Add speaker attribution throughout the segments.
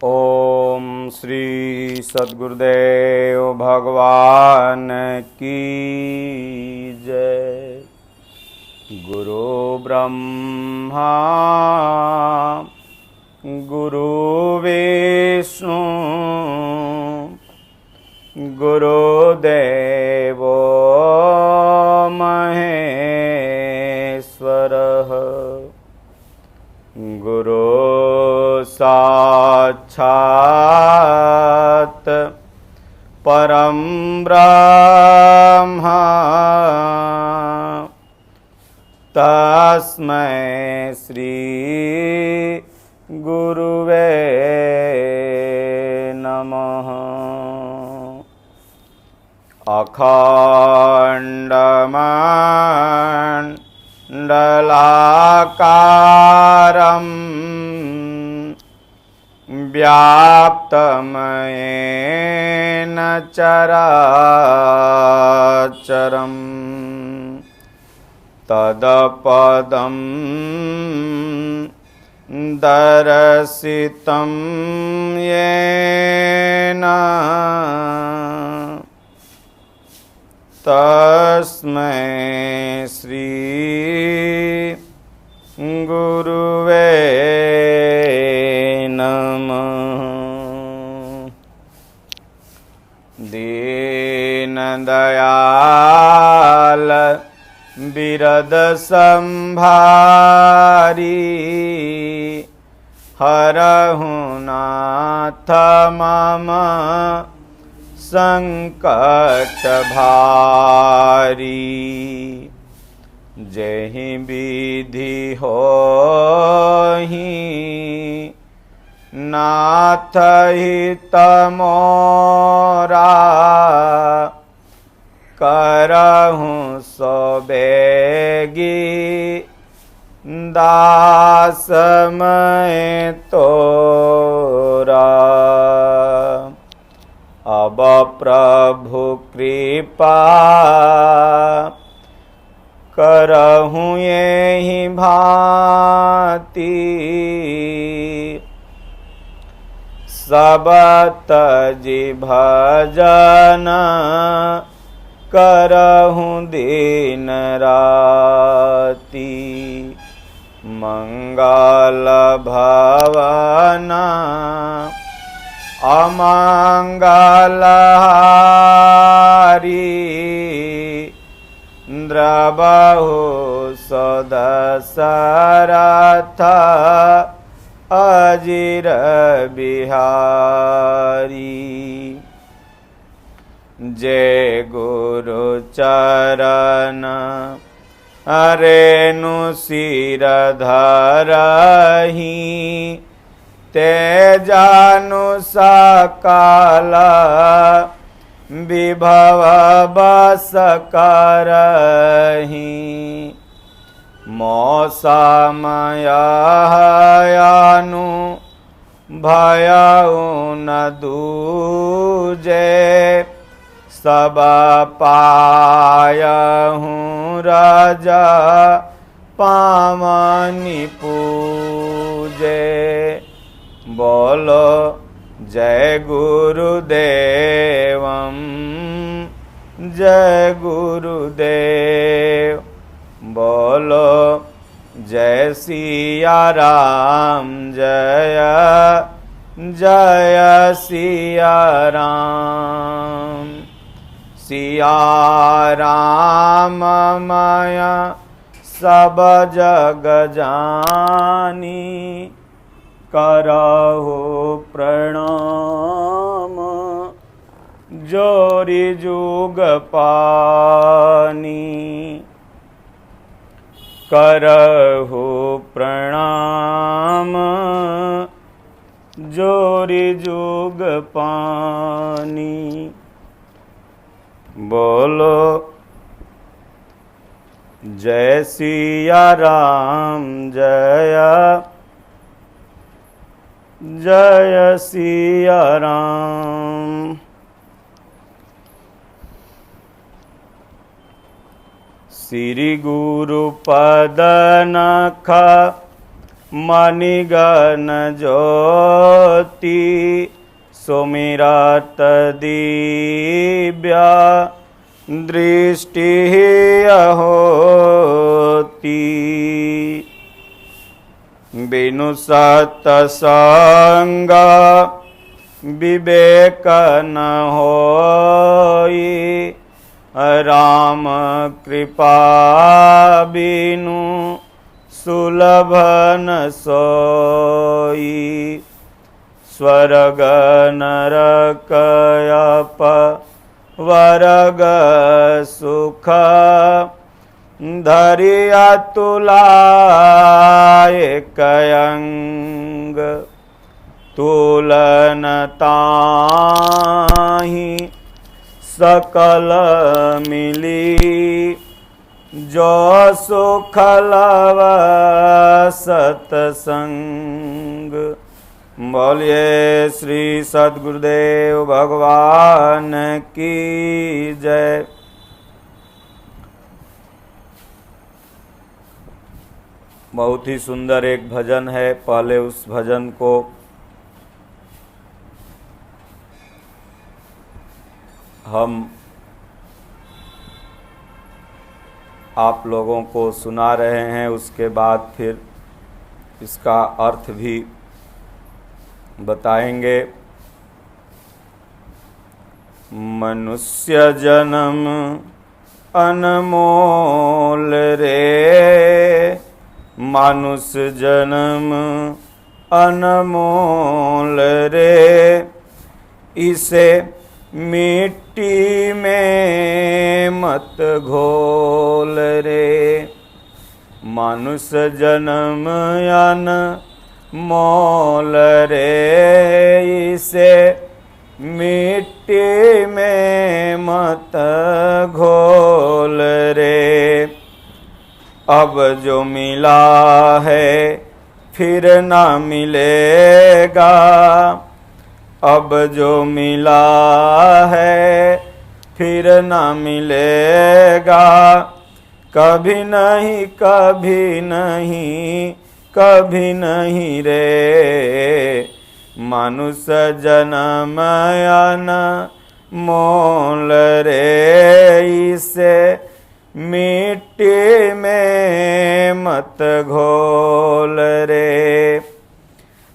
Speaker 1: ओम श्री सद्गुरुदेव भगवान की जय। गुरु ब्रह्मा गुरु विष्णु गुरुदेव महेश्वरः। गुरु साक्षात् परं ब्रह्म तस्मै श्री गुरुवे नमः। अखण्डमण्डलाकारं व्याप्तमयेन चराचरं तदपदं दर्शितं येन तस्मै श्री गुरुवे नमः। दीनदयाल बिरद संभारी हरहु नाथ मम संकट भारी। जेहि विधि होहि नाथ हित मोरा करहु सो बेगी दास मैं तोरा। अब प्रभु कृपा करहूँ यही भांति सब तजि भजन करहूँ दिन राति। मंगल भवन अमंगल हारी द्रवहु सदशरथ अजिर बिहारी। जय गुरु चरण रेणु सिर धरहि तेजानु सकल विभव बस करहि। मौसमयानु भयउ न दूजे सब पायहूँ राजा पावनि पूजे। बोलो जय गुरुदेवं जय गुरुदेव। बोलो जय सिया राम जय जय सिया राम। सिया राम माया सब जग जानी करहु प्रणाम जोरी जुग पानी। करहु प्रणाम जोरी जुग पानी। बोलो जय सिया राम जय जय सिया राम। श्री गुरु पद नख मणिगण ज्योति सुमिरत दिव्या दृष्टि होती। बिनु सत्संग विवेक न होई, राम कृपा बिनु सुलभ न सोई। स्वर्ग नरक अपवर्ग सुख धरिया तुलाए कयंग। तुलन ताहि सकल मिली, जो सुख लव सतसंग। बोलिए श्री सद्गुरुदेव भगवान की जय। बहुत ही सुंदर एक भजन है। पहले उस भजन को हम आप लोगों को सुना रहे हैं, उसके बाद फिर इसका अर्थ भी बताएंगे। मनुष्य जन्म अनमोल रे, मानुष जन्म अनमोल रे। इसे मिट्टी में मत घोल रे। मानुष जन्म अनमोल रे, इसे मिट्टी में मत घोल रे। अब जो मिला है फिर ना मिलेगा, अब जो मिला है फिर ना मिलेगा। कभी नहीं कभी नहीं कभी नहीं रे। मनुष्य जन्म अनमोल रे, इसे मिट्टी में मत घोल रे।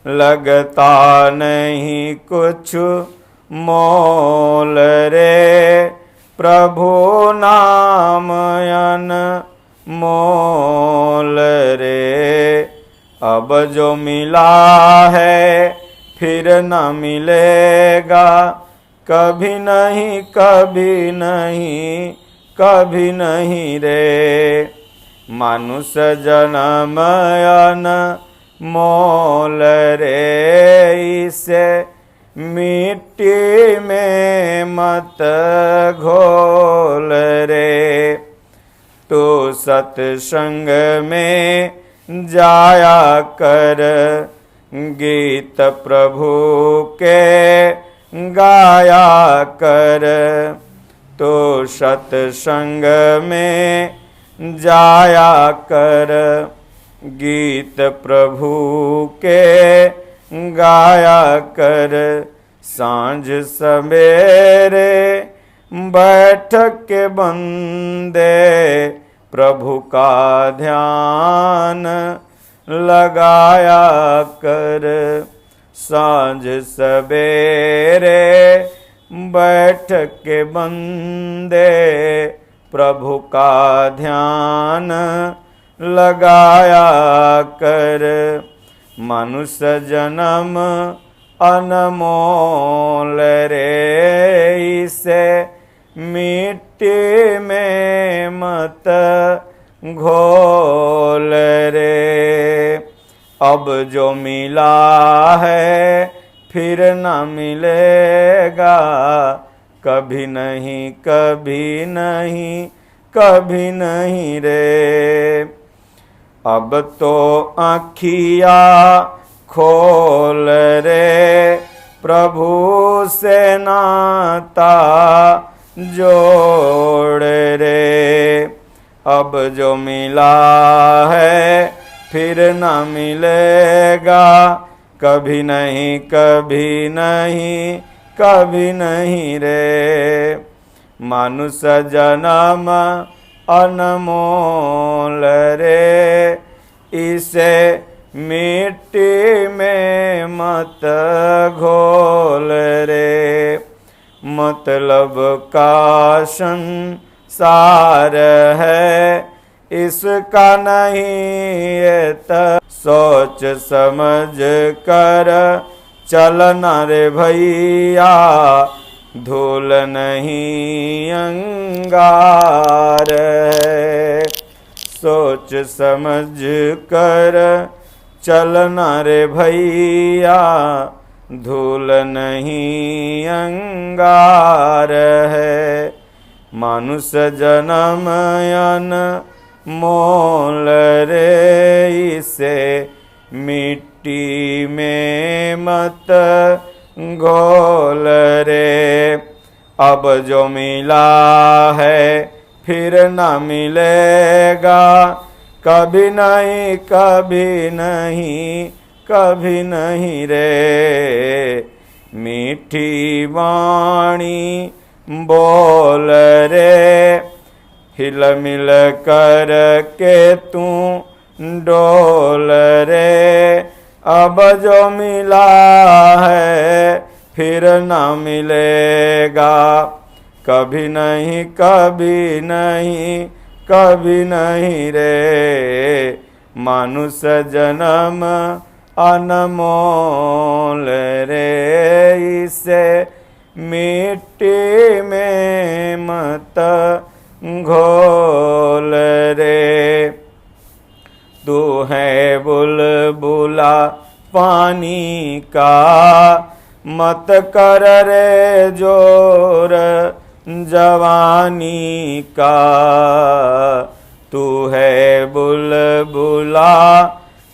Speaker 1: लगता नहीं कुछ मोल रे, प्रभु नाम अनमोल रे। अब जो मिला है फिर न मिलेगा, कभी नहीं कभी नहीं कभी नहीं रे। मनुष्य जन्म अनमोल रे, इसे मिट्टी में मत घोल रे। तो सत्संग में जाया कर, गीत प्रभु के गाया कर। तो सत्संग में जाया कर, गीत प्रभु के गाया कर। सांझ सवेरे बैठक के बंदे, प्रभु का ध्यान लगाया कर। सांझ सवेरे बैठक के बंदे, प्रभु का ध्यान लगाया कर। मनुष्य जन्म अनमोल रे, इसे मिट्टी में मत घोल रे। अब जो मिला है फिर न मिलेगा, कभी नहीं कभी नहीं कभी नहीं रे। अब तो आँखिया खोल रे, प्रभु से नाता जोड़ रे। अब जो मिला है फिर न मिलेगा, कभी नहीं कभी नहीं कभी नहीं रे। मानुष जन्म अनमोल रे, इसे मिट्टी में मत घोल रे। मतलब का संसार है, इसका नहीं ये सोच समझ कर चलना रे भैया, धूल नहीं अंगार है। सोच समझ कर चलना रे भैया, धूल नहीं अंगार है। मानुष जन्म अनमोल रे, इसे मिट्टी में मत घोल रे। अब जो मिला है फिर न मिलेगा, कभी नहीं कभी नहीं कभी नहीं रे। मीठी वाणी बोल रे, हिल मिल कर के तू डोल रे। अब जो मिला है फिर ना मिलेगा, कभी नहीं कभी नहीं कभी नहीं रे। मानुष जन्म अनमोल रे, इसे मिट्टी में मत घोल रे। तू है बुलबुला पानी का, मत कर रे जोर जवानी का। तू है बुलबुला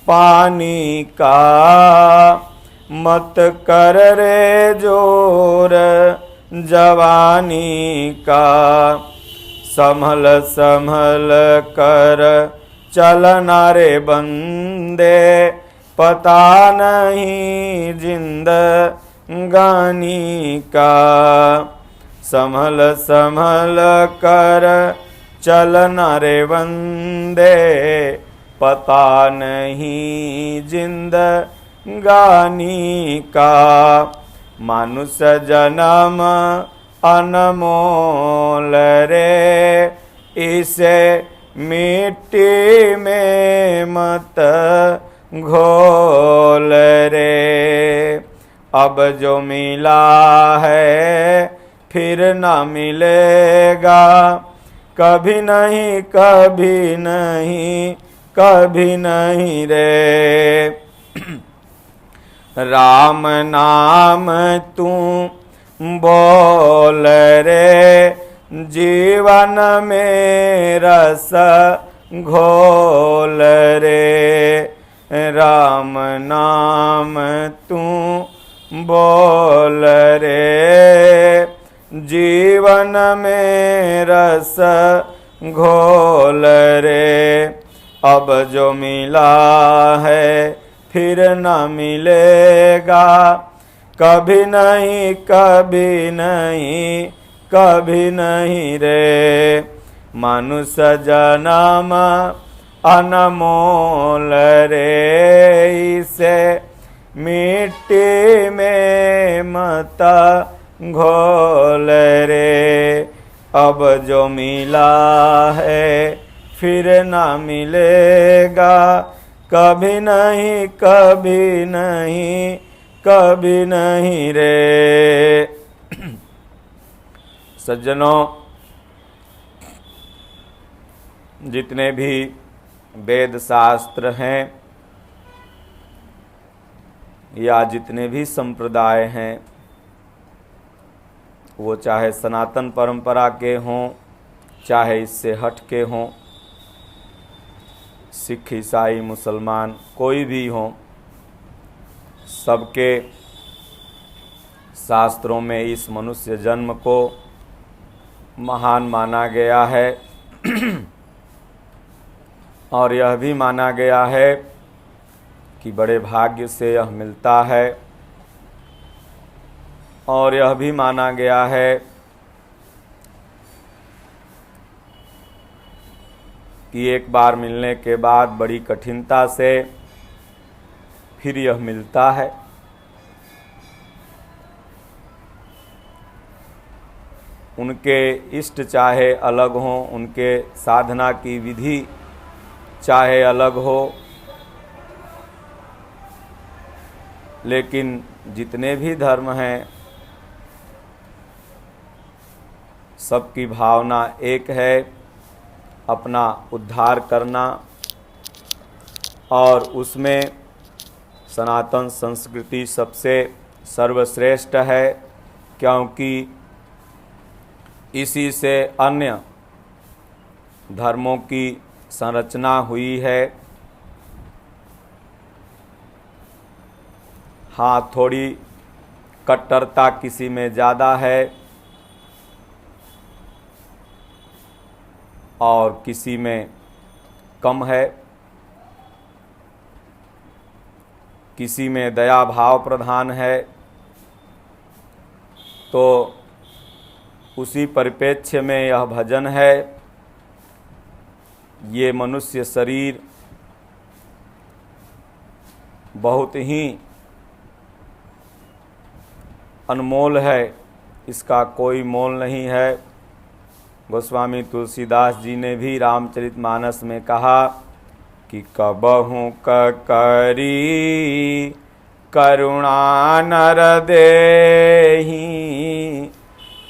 Speaker 1: पानी का, मत कर रे जोर जवानी का। संभल संभल कर चलना रे बंदे, पता नहीं जिंदगानी का। संभल संभल कर चलना रे बंदे, पता नहीं जिंदगानी का। मानुष जन्म अनमोल रे, इसे मिट्टी में मत घोल रे। अब जो मिला है फिर ना मिलेगा, कभी नहीं कभी नहीं कभी नहीं रे। राम नाम तू बोल रे, जीवन में रस घोल रे। राम नाम तू बोल रे, जीवन में रस घोल रे। अब जो मिला है फिर न मिलेगा, कभी नहीं कभी नहीं कभी नहीं रे। मानुष जन्म अनमोल रे, इसे मिट्टी में मत घोल रे। अब जो मिला है फिर ना मिलेगा, कभी नहीं कभी नहीं कभी नहीं रे। सज्जनों, जितने भी वेद शास्त्र हैं या जितने भी संप्रदाय हैं, वो चाहे सनातन परंपरा के हों चाहे इससे हट के हों, सिख ईसाई मुसलमान कोई भी हों, सबके शास्त्रों में इस मनुष्य जन्म को महान माना गया है। और यह भी माना गया है कि बड़े भाग्य से यह मिलता है। और यह भी माना गया है कि एक बार मिलने के बाद बड़ी कठिनता से फिर यह मिलता है। उनके इष्ट चाहे अलग हों, उनके साधना की विधि चाहे अलग हो, लेकिन जितने भी धर्म हैं सबकी भावना एक है, अपना उद्धार करना। और उसमें सनातन संस्कृति सबसे सर्वश्रेष्ठ है, क्योंकि इसी से अन्य धर्मों की संरचना हुई है। हाँ, थोड़ी कट्टरता किसी में ज़्यादा है और किसी में कम है, किसी में दया भाव प्रधान है। तो उसी परिप्रेक्ष्य में यह भजन है। ये मनुष्य शरीर बहुत ही अनमोल है, इसका कोई मोल नहीं है। गोस्वामी तुलसीदास जी ने भी रामचरितमानस में कहा कि कबहु करी करुणा नर देहि,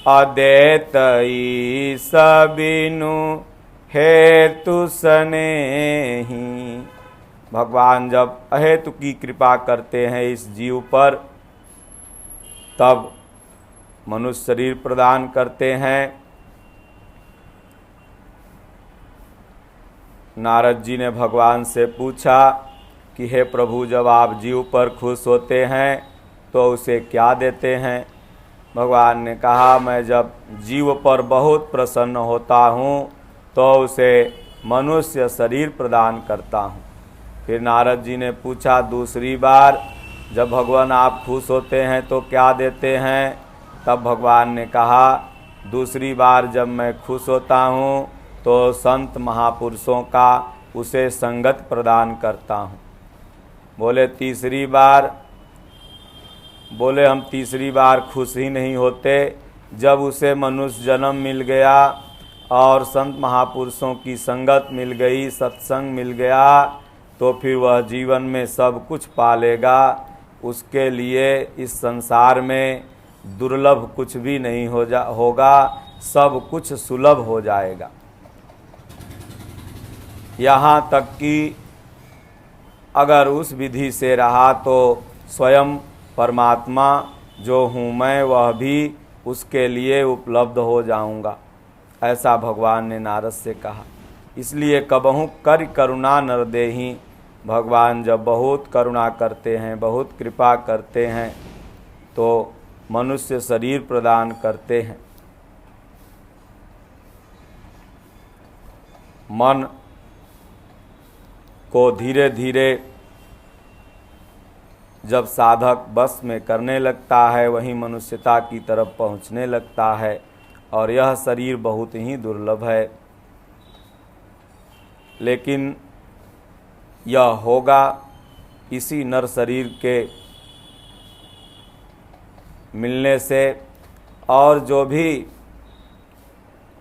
Speaker 1: अदेतई सबिनु हेतु सनेहि। भगवान जब अहेतु की कृपा करते हैं इस जीव पर, तब मनुष्य शरीर प्रदान करते हैं। नारद जी ने भगवान से पूछा कि हे प्रभु, जब आप जीव पर खुश होते हैं तो उसे क्या देते हैं? भगवान ने कहा, मैं जब जीव पर बहुत प्रसन्न होता हूँ तो उसे मनुष्य शरीर प्रदान करता हूँ। फिर नारद जी ने पूछा दूसरी बार, जब भगवान आप खुश होते हैं तो क्या देते हैं? तब भगवान ने कहा, दूसरी बार जब मैं खुश होता हूँ तो संत महापुरुषों का उसे संगत प्रदान करता हूँ। बोले तीसरी बार? बोले हम तीसरी बार खुश ही नहीं होते। जब उसे मनुष्य जन्म मिल गया और संत महापुरुषों की संगत मिल गई, सत्संग मिल गया, तो फिर वह जीवन में सब कुछ पालेगा। उसके लिए इस संसार में दुर्लभ कुछ भी नहीं होगा, सब कुछ सुलभ हो जाएगा। यहाँ तक कि अगर उस विधि से रहा तो स्वयं परमात्मा जो हूँ मैं, वह भी उसके लिए उपलब्ध हो जाऊँगा। ऐसा भगवान ने नारद से कहा। इसलिए कबहु कर करुणा नर देहि, भगवान जब बहुत करुणा करते हैं, बहुत कृपा करते हैं, तो मनुष्य शरीर प्रदान करते हैं। मन को धीरे धीरे जब साधक बस में करने लगता है, वहीं मनुष्यता की तरफ पहुंचने लगता है। और यह शरीर बहुत ही दुर्लभ है, लेकिन यह होगा इसी नर शरीर के मिलने से। और जो भी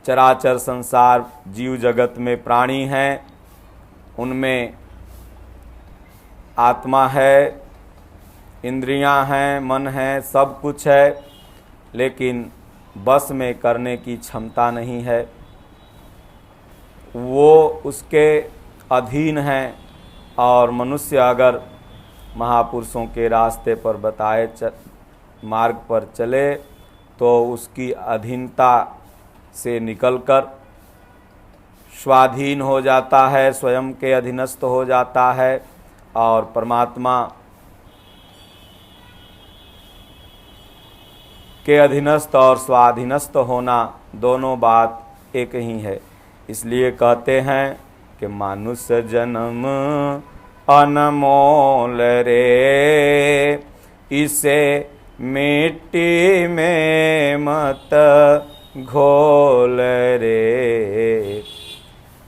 Speaker 1: चराचर संसार जीव जगत में प्राणी हैं, उनमें आत्मा है, इंद्रियां हैं, मन है, सब कुछ है, लेकिन बस में करने की क्षमता नहीं है। वो उसके अधीन हैं। और मनुष्य अगर महापुरुषों के रास्ते पर बताए मार्ग पर चले तो उसकी अधीनता से निकलकर स्वाधीन हो जाता है, स्वयं के अधीनस्थ हो जाता है। और परमात्मा के अधीनस्थ और स्वाधीनस्थ होना दोनों बात एक ही है। इसलिए कहते हैं कि मानुष जन्म अनमोल रे, इसे मिट्टी में मत घोल रे।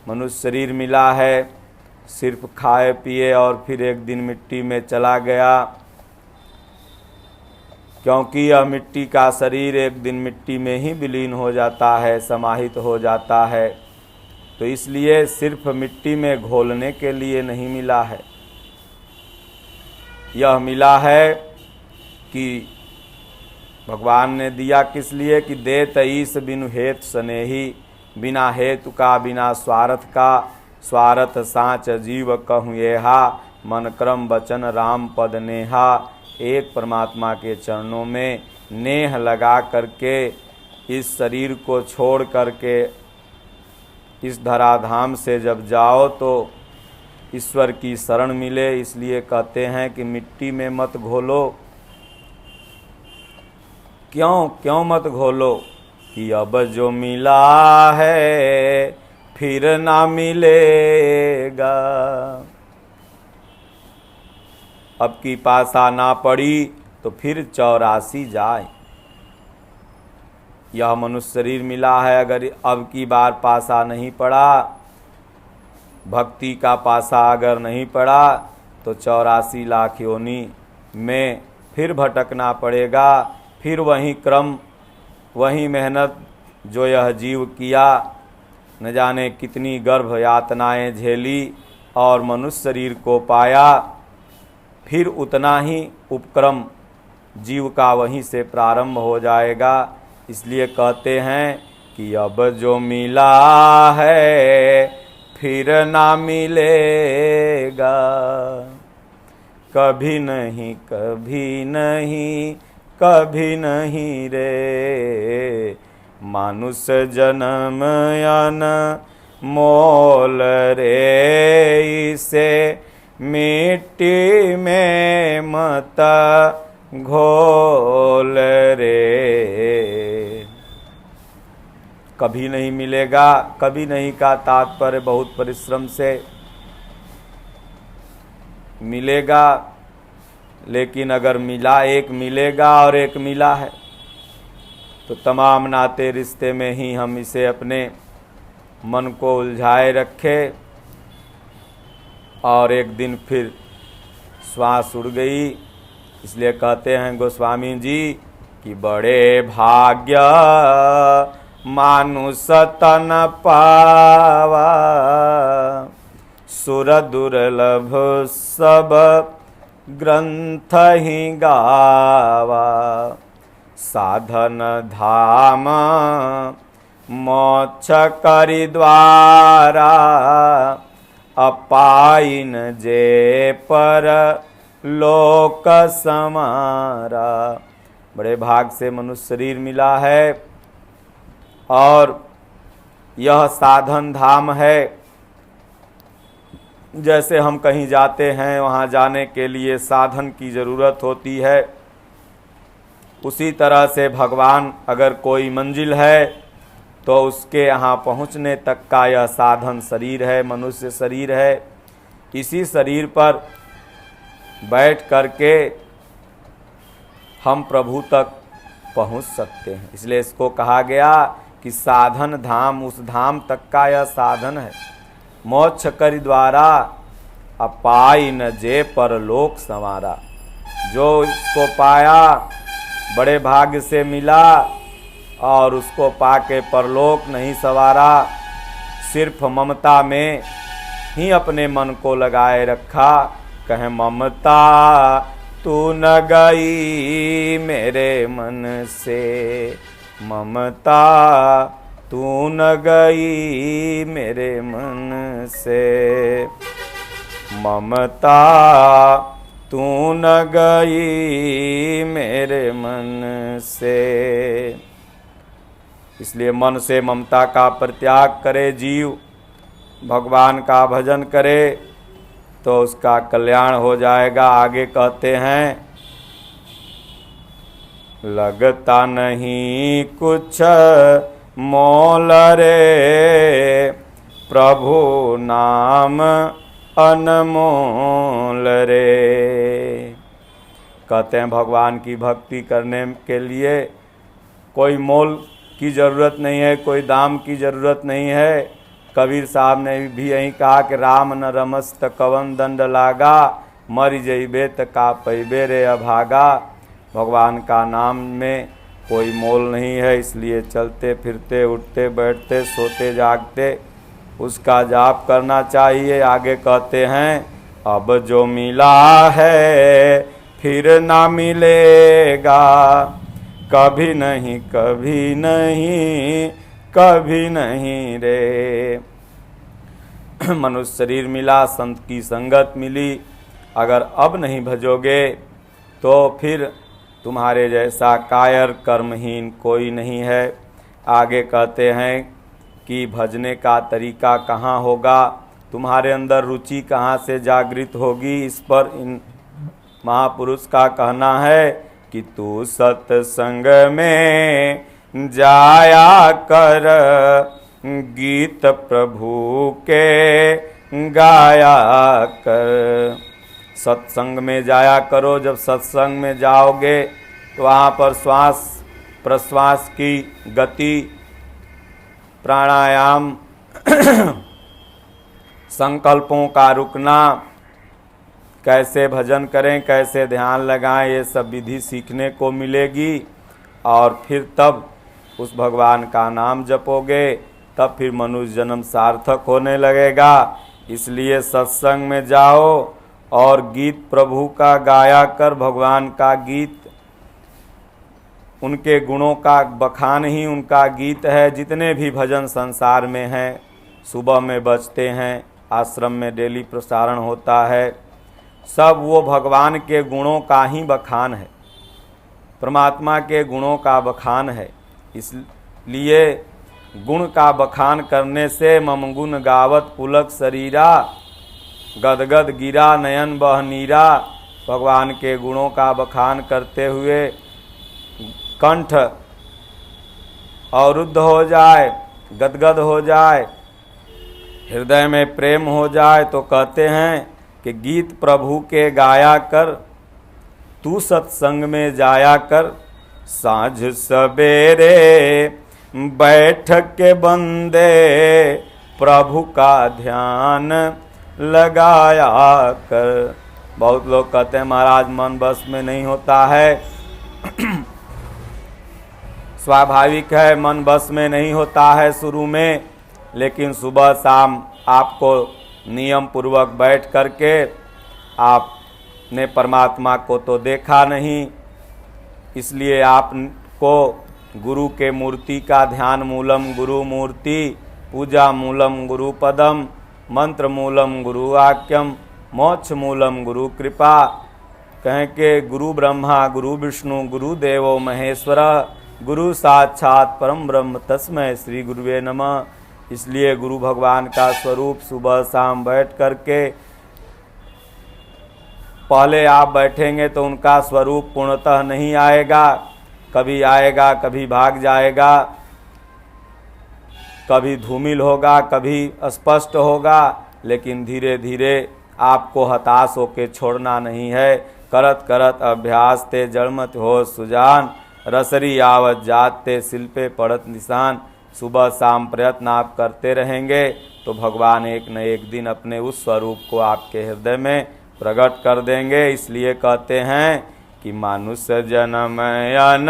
Speaker 1: मनुष्य शरीर मिला है, सिर्फ खाए पिए और फिर एक दिन मिट्टी में चला गया, क्योंकि यह मिट्टी का शरीर एक दिन मिट्टी में ही विलीन हो जाता है, समाहित हो जाता है। तो इसलिए सिर्फ मिट्टी में घोलने के लिए नहीं मिला है, यह मिला है कि भगवान ने दिया किस लिए कि देत ईस बिनु हेतु स्नेही, बिना हेतु का बिना स्वार्थ का, स्वार्थ साँच जीव कहूँ येहा, मन क्रम वचन राम पद नेहा। एक परमात्मा के चरणों में नेह लगा करके इस शरीर को छोड़ करके इस धराधाम से जब जाओ तो ईश्वर की शरण मिले। इसलिए कहते हैं कि मिट्टी में मत घोलो। क्यों मत घोलो? कि अब जो मिला है फिर ना मिलेगा। अब की पासा ना पड़ी तो फिर 84 जाए। यह मनुष्य शरीर मिला है, अगर अब की बार पासा नहीं पड़ा, भक्ति का पासा अगर नहीं पड़ा तो 84 लाख योनि में फिर भटकना पड़ेगा। फिर वही क्रम, वही मेहनत जो यह जीव किया, न जाने कितनी गर्भ यातनाएं झेली और मनुष्य शरीर को पाया, फिर उतना ही उपक्रम जीव का वहीं से प्रारंभ हो जाएगा। इसलिए कहते हैं कि अब जो मिला है फिर ना मिलेगा। कभी नहीं, कभी नहीं, कभी नहीं रे, मानुष जन्म अनमोल रे, इसे मिट्टी में मत घोल रे। कभी नहीं मिलेगा, कभी नहीं का तात्पर्य बहुत परिश्रम से मिलेगा, लेकिन अगर मिला, एक मिलेगा और एक मिला है तो तमाम नाते रिश्ते में ही हम इसे अपने मन को उलझाए रखे और एक दिन फिर श्वास उड़ गई। इसलिए कहते हैं गोस्वामी जी कि बड़े भाग्य मानुष तन पावा, सुर दुर्लभ सब ग्रंथ ही गावा, साधन धाम मोक्ष करि द्वारा, अपाइन जे पर लोक समारा। बड़े भाग से मनुष्य शरीर मिला है और यह साधन धाम है। जैसे हम कहीं जाते हैं, वहाँ जाने के लिए साधन की ज़रूरत होती है, उसी तरह से भगवान अगर कोई मंजिल है तो उसके यहाँ पहुँचने तक का यह साधन शरीर है, मनुष्य शरीर है। इसी शरीर पर बैठ करके हम प्रभु तक पहुँच सकते हैं। इसलिए इसको कहा गया कि साधन धाम, उस धाम तक का यह साधन है। मोक्ष करि द्वारा, अपाई न जे परलोक संवारा। जो इसको पाया बड़े भाग्य से मिला और उसको पाके परलोक नहीं संवारा, सिर्फ ममता में ही अपने मन को लगाए रखा। कहे ममता तू न गई मेरे मन से, ममता तू न गई मेरे मन से, ममता तू न गई मेरे मन से। इसलिए मन से ममता का परित्याग करे जीव, भगवान का भजन करे तो उसका कल्याण हो जाएगा। आगे कहते हैं लगता नहीं कुछ मोल रे, प्रभु नाम अनमोल रे। कहते हैं भगवान की भक्ति करने के लिए कोई मोल की ज़रूरत नहीं है, कोई दाम की ज़रूरत नहीं है। कबीर साहब ने भी यही कहा कि राम न रमस त कवन दंड लागा, मर जइबे त का पैबे रे अभागा। भगवान का नाम में कोई मोल नहीं है, इसलिए चलते फिरते उठते बैठते सोते जागते उसका जाप करना चाहिए। आगे कहते हैं अब जो मिला है फिर ना मिलेगा, कभी नहीं कभी नहीं कभी नहीं रे। मनुष्य शरीर मिला, संत की संगत मिली, अगर अब नहीं भजोगे तो फिर तुम्हारे जैसा कायर कर्महीन कोई नहीं है। आगे कहते हैं कि भजने का तरीका कहाँ होगा, तुम्हारे अंदर रुचि कहाँ से जागृत होगी। इस पर इन महापुरुष का कहना है कि तू सत्संग में जाया कर, गीत प्रभु के गाया कर। सत्संग में जाया करो। जब सत्संग में जाओगे तो वहाँ पर श्वास प्रश्वास की गति, प्राणायाम, संकल्पों का रुकना, कैसे भजन करें, कैसे ध्यान लगाएं, ये सब विधि सीखने को मिलेगी। और फिर तब उस भगवान का नाम जपोगे, तब फिर मनुष्य जन्म सार्थक होने लगेगा। इसलिए सत्संग में जाओ और गीत प्रभु का गाया कर। भगवान का गीत, उनके गुणों का बखान ही उनका गीत है। जितने भी भजन संसार में हैं, सुबह में बजते हैं, आश्रम में डेली प्रसारण होता है, सब वो भगवान के गुणों का ही बखान है, परमात्मा के गुणों का बखान है। इसलिए गुण का बखान करने से मम गुण गावत पुलक शरीरा, गदगद गिरा नयन बह नीरा। भगवान के गुणों का बखान करते हुए कंठ अवरुद्ध हो जाए, गदगद हो जाए, हृदय में प्रेम हो जाए, तो कहते हैं कि गीत प्रभु के गाया कर, तू सत्संग में जाया कर। साँझ सवेरे बैठ के बंदे प्रभु का ध्यान लगाया कर। बहुत लोग कहते हैं महाराज मन बस में नहीं होता है। स्वाभाविक है, मन बस में नहीं होता है शुरू में, लेकिन सुबह शाम आपको नियम पूर्वक बैठ करके आपने परमात्मा को तो देखा नहीं, इसलिए आपको गुरु के मूर्ति का ध्यान, मूलम गुरु मूर्ति, पूजा मूलम गुरु पदम, मंत्र मूलम गुरु वाक्यम, मोक्ष मूलम गुरु कृपा। कहें कि गुरु ब्रह्मा गुरु विष्णु गुरु देवो महेश्वर, गुरु साक्षात परम ब्रह्म तस्मै श्री गुरुवे नमः। इसलिए गुरु भगवान का स्वरूप सुबह शाम बैठ करके, पहले आप बैठेंगे तो उनका स्वरूप पूर्णतः नहीं आएगा, कभी आएगा कभी भाग जाएगा, कभी धूमिल होगा कभी स्पष्ट होगा, लेकिन धीरे धीरे आपको हताश होकर छोड़ना नहीं है। करत करत अभ्यास ते जड़मत हो सुजान, रसरी आवत जात ते शिल्पे पड़त निशान। सुबह शाम प्रयत्न आप करते रहेंगे तो भगवान एक न एक दिन अपने उस स्वरूप को आपके हृदय में प्रकट कर देंगे। इसलिए कहते हैं कि मनुष्य जन्म अन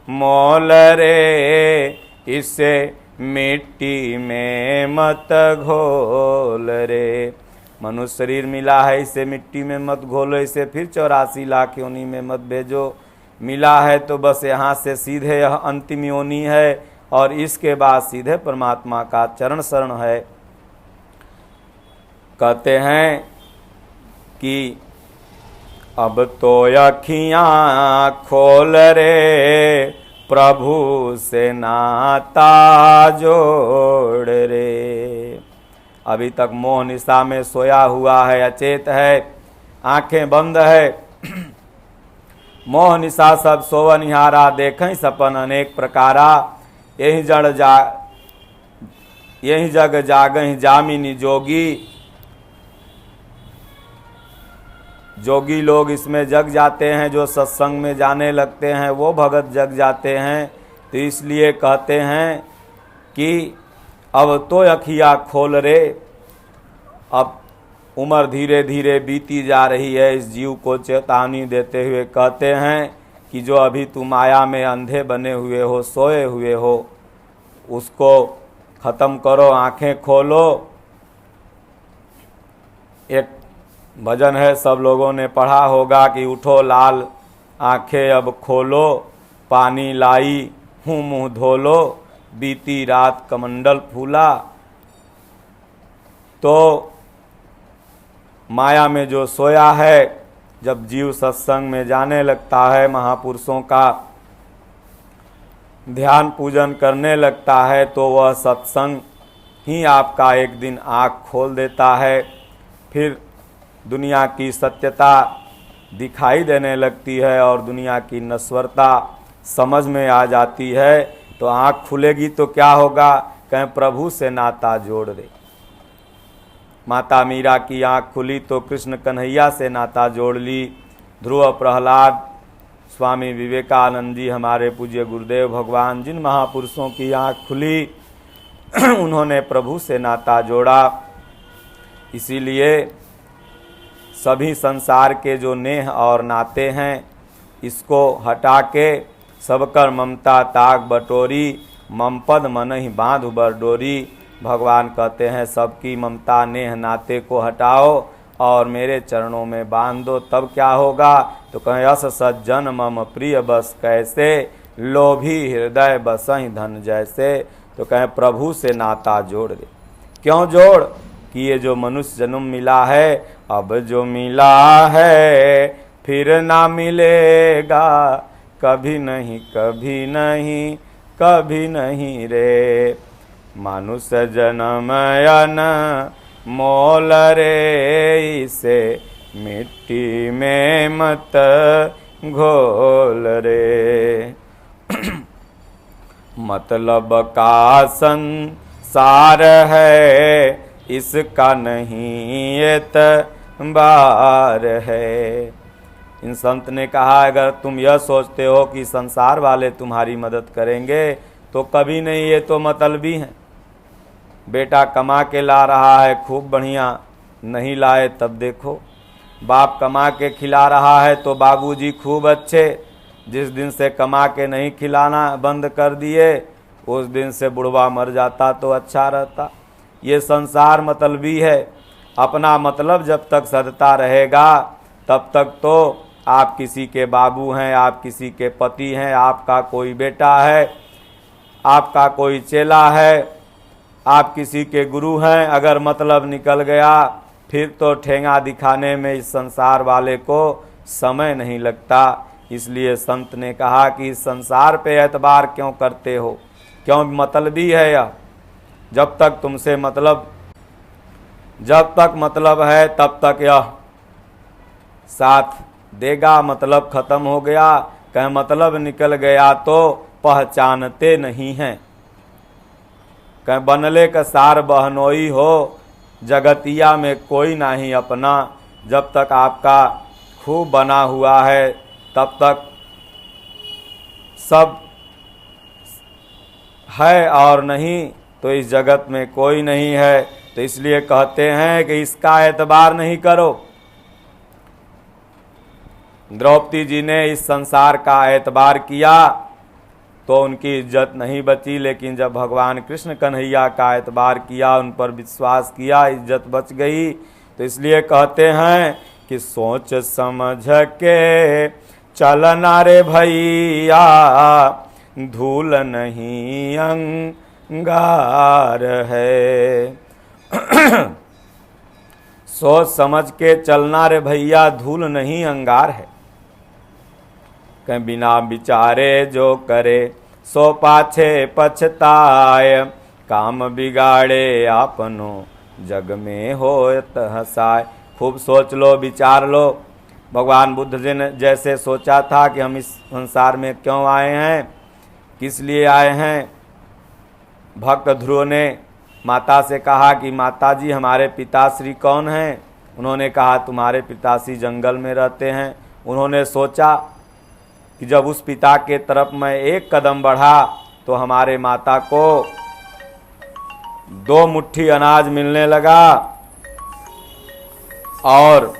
Speaker 1: मोल रे, इसे मिट्टी में मत घोल रे। मनुष्य शरीर मिला है, इसे मिट्टी में मत घोलो, इसे फिर 84 लाख योनि में मत भेजो। मिला है तो बस यहाँ से सीधे यह अंतिम योनि है और इसके बाद सीधे परमात्मा का चरण शरण है। कहते हैं कि अब तो अखियाँ खोल रे, प्रभु से नाता जोड़ रे। अभी तक मोह निशा में सोया हुआ है, अचेत है, आंखें बंद है। मोह निशा सब सोवनिहारा, देखें सपन अनेक प्रकारा। यही जग जागहि जामिनी जोगी, जोगी लोग इसमें जग जाते हैं, जो सत्संग में जाने लगते हैं वो भगत जग जाते हैं। तो इसलिए कहते हैं कि अब तो अखियाँ खोल रे। अब उम्र धीरे धीरे बीती जा रही है। इस जीव को चेतावनी देते हुए कहते हैं कि जो अभी तुम माया में अंधे बने हुए हो, सोए हुए हो, उसको ख़त्म करो, आंखें खोलो। एक भजन है, सब लोगों ने पढ़ा होगा कि उठो लाल आंखें अब खोलो, पानी लाई हूँ मुँह धोलो, बीती रात कमंडल फूला। तो माया में जो सोया है, जब जीव सत्संग में जाने लगता है, महापुरुषों का ध्यान पूजन करने लगता है, तो वह सत्संग ही आपका एक दिन आँख खोल देता है। फिर दुनिया की सत्यता दिखाई देने लगती है और दुनिया की नश्वरता समझ में आ जाती है। तो आँख खुलेगी तो क्या होगा, कहीं प्रभु से नाता जोड़ दे। माता मीरा की आँख खुली तो कृष्ण कन्हैया से नाता जोड़ ली। ध्रुव प्रहलाद, स्वामी विवेकानंद जी, हमारे पूज्य गुरुदेव भगवान, जिन महापुरुषों की आँख खुली उन्होंने प्रभु से नाता जोड़ा। इसीलिए सभी संसार के जो नेह और नाते हैं, इसको हटा के सबकर ममता ताक बटोरी, मम पद मन ही बांध बर डोरी। भगवान कहते हैं सबकी ममता नेह नाते को हटाओ और मेरे चरणों में बांध दो, तब क्या होगा। तो कहें अस सज्जन मम प्रिय बस कैसे, लोभी हृदय बसहि धन जैसे। तो कहें प्रभु से नाता जोड़ दे। क्यों जोड़, कि ये जो मनुष्य जन्म मिला है, अब जो मिला है फिर ना मिलेगा, कभी नहीं कभी नहीं कभी नहीं रे। मनुष्य जन्म अन मोल रे, इसे मिट्टी में मत घोल रे। मतलब का संसार है, इसका नहीं एतबार है। इन संत ने कहा, अगर तुम यह सोचते हो कि संसार वाले तुम्हारी मदद करेंगे तो कभी नहीं, ये तो मतलबी हैं। बेटा कमा के ला रहा है खूब बढ़िया, नहीं लाए तब देखो। बाप कमा के खिला रहा है तो बाबूजी खूब अच्छे, जिस दिन से कमा के नहीं खिलाना बंद कर दिए उस दिन से बुढ़वा मर जाता तो अच्छा रहता। ये संसार मतलबी है। अपना मतलब जब तक सदता रहेगा तब तक तो आप किसी के बाबू हैं, आप किसी के पति हैं, आपका कोई बेटा है, आपका कोई चेला है, आप किसी के गुरु हैं। अगर मतलब निकल गया फिर तो ठेंगा दिखाने में इस संसार वाले को समय नहीं लगता। इसलिए संत ने कहा कि इस संसार पे एतबार क्यों करते हो, क्यों मतलबी है यह। जब तक तुमसे मतलब, जब तक मतलब है तब तक यह साथ देगा। मतलब खत्म हो गया, कहीं मतलब निकल गया तो पहचानते नहीं हैं। कहीं बनले का सार बहनोई हो, जगतिया में कोई नहीं अपना। जब तक आपका खूब बना हुआ है तब तक सब है, और नहीं तो इस जगत में कोई नहीं है। तो इसलिए कहते हैं कि इसका एतबार नहीं करो। द्रौपदी जी ने इस संसार का एतबार किया तो उनकी इज्जत नहीं बची, लेकिन जब भगवान कृष्ण कन्हैया का एतबार किया, उन पर विश्वास किया, इज्जत बच गई। तो इसलिए कहते हैं कि सोच समझ के चलना रे भैया, धूल नहीं अंगार है। सोच समझ के चलना रे भैया, धूल नहीं अंगार है। कहीं बिना विचारे जो करे सो पाछे पछताए, काम बिगाड़े आपनो जग में होत हसाए। खूब सोच लो, विचार लो। भगवान बुद्ध जी ने जैसे सोचा था कि हम इस संसार में क्यों आए हैं, किस लिए आए हैं। भक्त ध्रुव ने माता से कहा कि माता जी हमारे पिताश्री कौन हैं। उन्होंने कहा तुम्हारे पिताश्री जंगल में रहते हैं। उन्होंने सोचा कि जब उस पिता के तरफ मैं एक कदम बढ़ा तो हमारे माता को 2 मुट्ठी अनाज मिलने लगा, और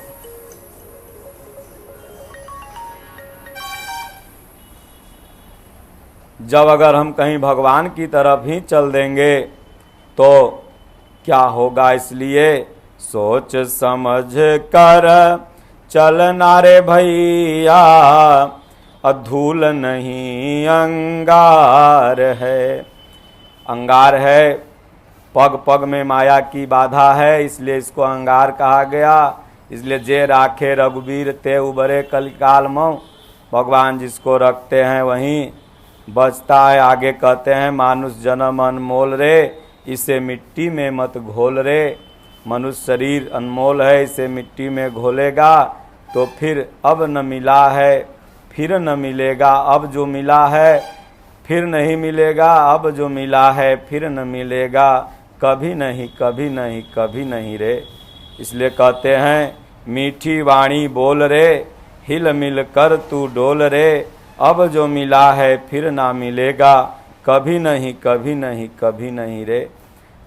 Speaker 1: जब अगर हम कहीं भगवान की तरफ ही चल देंगे तो क्या होगा। इसलिए सोच समझ कर चलना रे भैया, अधूल नहीं अंगार है। अंगार है, पग पग में माया की बाधा है, इसलिए इसको अंगार कहा गया। इसलिए जे राखे रघुबीर ते उबरे कलिकाल मऊ, भगवान जिसको रखते हैं वहीं बचता है। आगे कहते हैं मानुष जन्म अनमोल रे, इसे मिट्टी में मत घोल रे। मनुष्य शरीर अनमोल है, इसे मिट्टी में घोलेगा तो फिर अब न मिला है, फिर न मिलेगा। अब जो मिला है फिर नहीं मिलेगा, अब जो मिला है फिर न मिलेगा। कभी नहीं, कभी नहीं, कभी नहीं रे। इसलिए कहते हैं मीठी वाणी बोल रे, हिल मिल कर तू डोल रे। अब जो मिला है फिर ना मिलेगा, कभी नहीं, कभी नहीं, कभी नहीं रे।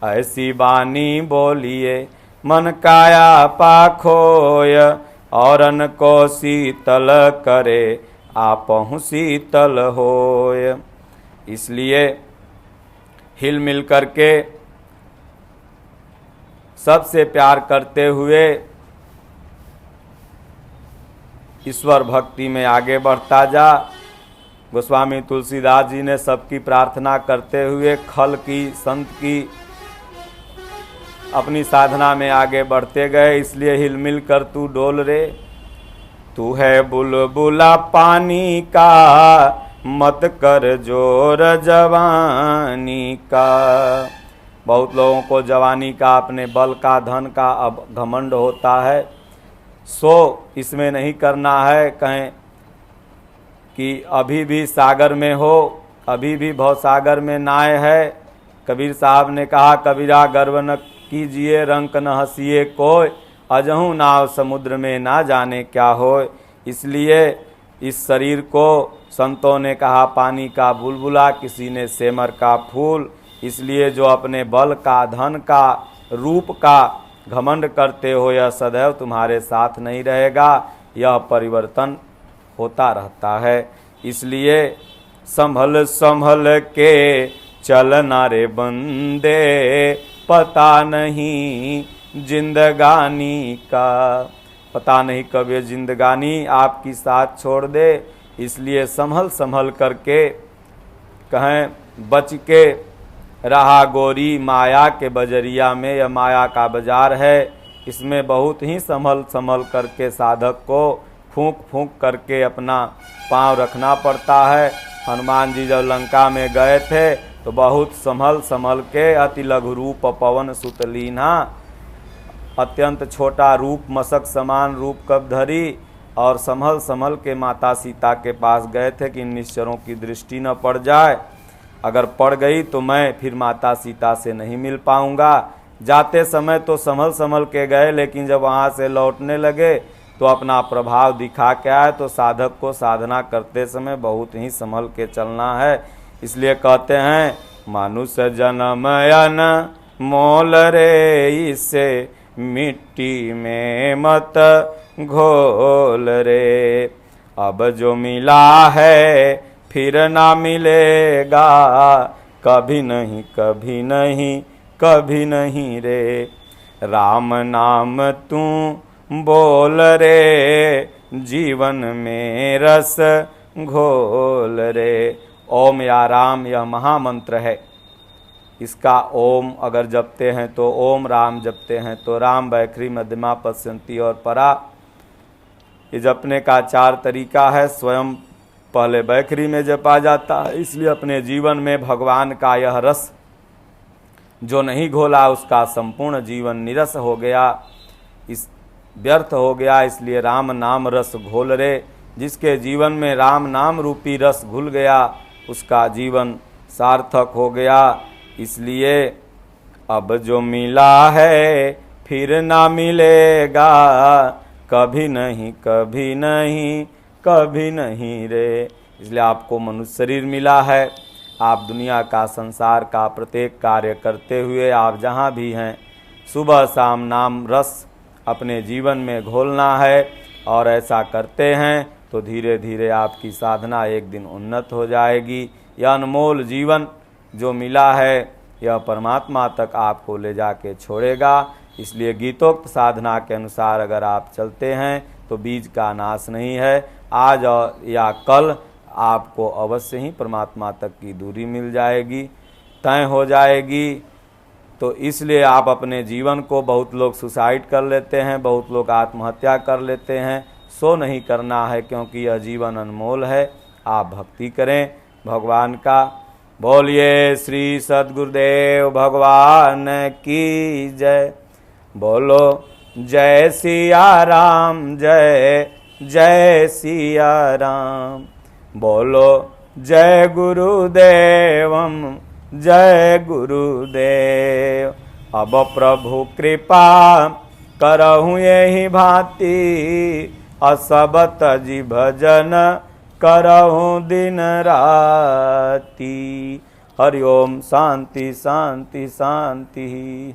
Speaker 1: ऐसी बानी बोलिए मन काया पाखोय, औरन को शीतल करे आपहु शीतल होय। इसलिए हिल मिल करके सबसे प्यार करते हुए ईश्वर भक्ति में आगे बढ़ता जा। गोस्वामी तुलसीदास जी ने सबकी प्रार्थना करते हुए खल की, संत की अपनी साधना में आगे बढ़ते गए। इसलिए हिल मिल कर तू डोल रे, तू है बुलबुला पानी का, मत कर जोर जवानी का। बहुत लोगों को जवानी का, अपने बल का, धन का अब घमंड होता है, सो इसमें नहीं करना है। कहें कि अभी भी सागर में हो, अभी भी भवसागर में नाय है। कबीर साहब ने कहा कबीरा गर्व न कीजिए, रंक न हंसिए कोई, अजहू नाव समुद्र में ना जाने क्या हो। इसलिए इस शरीर को संतों ने कहा पानी का बुलबुला, किसी ने सेमर का फूल। इसलिए जो अपने बल का, धन का, रूप का घमंड करते हो, यह सदैव तुम्हारे साथ नहीं रहेगा, यह परिवर्तन होता रहता है। इसलिए संभल संभल के चलना रे बंदे, पता नहीं जिंदगानी का। पता नहीं कब ये जिंदगानी आपकी साथ छोड़ दे। इसलिए संभल संभल करके कहें बच के रहा गोरी माया के बजरिया में। यह माया का बाजार है, इसमें बहुत ही संभल संभल करके साधक को फूंक फूंक करके अपना पांव रखना पड़ता है। हनुमान जी जब लंका में गए थे तो बहुत संभल संभल के, अति लघु रूप पवन सुत लीना, अत्यंत छोटा रूप मशक समान रूप कब धरी, और संभल संभल के माता सीता के पास गए थे कि इन निश्चरों की दृष्टि न पड़ जाए। अगर पड़ गई तो मैं फिर माता सीता से नहीं मिल पाऊंगा। जाते समय तो संभल संभल के गए, लेकिन जब वहाँ से लौटने लगे तो अपना प्रभाव दिखा के आए। तो साधक को साधना करते समय बहुत ही संभल के चलना है। इसलिए कहते हैं मनुष्य जन्म अन मोल रे, इसे मिट्टी में मत घोल रे। अब जो मिला है फिर ना मिलेगा, कभी नहीं, कभी नहीं, कभी नहीं रे। राम नाम तू बोल रे, जीवन में रस घोल रे। ओम या राम यह महामंत्र है। इसका ओम अगर जपते हैं तो ओम, राम जपते हैं तो राम, वैखरी मध्यमा पश्यंती और परा। ये जपने का 4 तरीका है। स्वयं पहले वैखरी में जपा जाता है, इसलिए अपने जीवन में भगवान का यह रस जो नहीं घोला उसका संपूर्ण जीवन निरस हो गया, इस व्यर्थ हो गया। इसलिए राम नाम रस घोल रे। जिसके जीवन में राम नाम रूपी रस घुल गया उसका जीवन सार्थक हो गया। इसलिए अब जो मिला है फिर ना मिलेगा, कभी नहीं कभी नहीं कभी नहीं रे। इसलिए आपको मनुष्य शरीर मिला है। आप दुनिया का, संसार का प्रत्येक कार्य करते हुए आप जहाँ भी हैं, सुबह शाम नाम रस अपने जीवन में घोलना है। और ऐसा करते हैं तो धीरे धीरे आपकी साधना एक दिन उन्नत हो जाएगी। यह अनमोल जीवन जो मिला है यह परमात्मा तक आपको ले जाके छोड़ेगा। इसलिए गीतोक्त साधना के अनुसार अगर आप चलते हैं तो बीज का नाश नहीं है। आज या कल आपको अवश्य ही परमात्मा तक की दूरी मिल जाएगी, तय हो जाएगी। तो इसलिए आप अपने जीवन को, बहुत लोग सुसाइड कर लेते हैं, बहुत लोग आत्महत्या कर लेते हैं, सो नहीं करना है, क्योंकि यह जीवन अनमोल है। आप भक्ति करें भगवान का। बोलिए श्री सद्गुरुदेव भगवान की जय। बोलो जय सिया राम, जय जय सिया राम। बोलो जय गुरुदेवम, जय गुरुदेव। अब प्रभु कृपा करहु यही भांति, असब तजी भजन करहु दिन राति। हरि ओम। शांति शांति शांति।